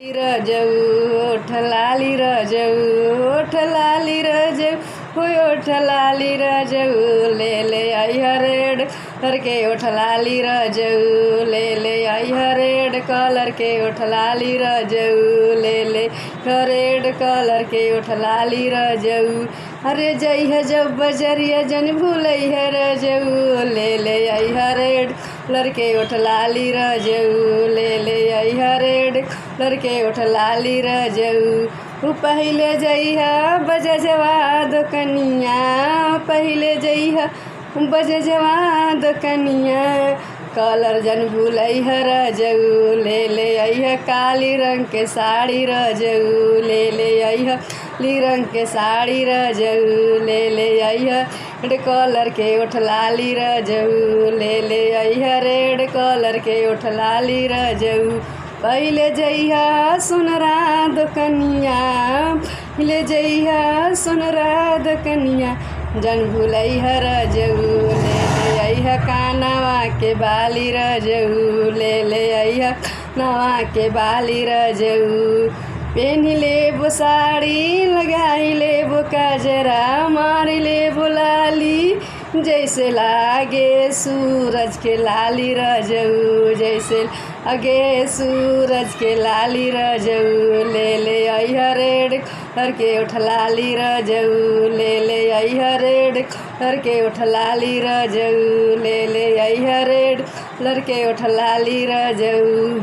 ओठ लाली रजऊ ओठ लाली रजऊ ओठ लाली रजऊ ले ले आई रेड कलर के ओठ लाली रजऊ ले ले आई रेड कलर के ओठ लाली रजऊ ले ले रेड कलर के ओठ लाली रजऊ अरे जई है जब बजरिया जन भूलई है रजऊ ले ले आई रेड कलर के ओठ लाली रजऊ ले ले आई रेड कलर के ओठ लाली रजऊ पहिले जइहा बजजवा दोकनिया पहिले जइहा बजजवा दोकनिया कलर जन भूलई है रजऊ ले ले अइहा काली रंग के साड़ी रजऊ ले ले अइहा काली रंग के साड़ी रजऊ ले ले अइहा रेड कलर के ओठ लाली रजऊ ले ले अइहा रेड कलर के ओठ लाली रजऊ पहिले जइहा सुनरा दोकनिया पहिले जइहा सुनरा दोकनिया जन भूलई है रजऊ ले ले अइहा कानवा के बाली रजऊ ले ले अइहा कानवा के बाली रजऊ पेन लेबो साड़ी लगाई लेबो काजरा मार लेबो लाली जैसे लागे सूरज के लाली रजऊ जैसे लागे सूरज के लाली रजऊ ले ले अइहा रेड कलर के ओठ लाली रजऊ ले ले अइहा रेड कलर के ओठ लाली रजऊ ले ले अइहा रेड कलर के ओठ लाली रजऊ।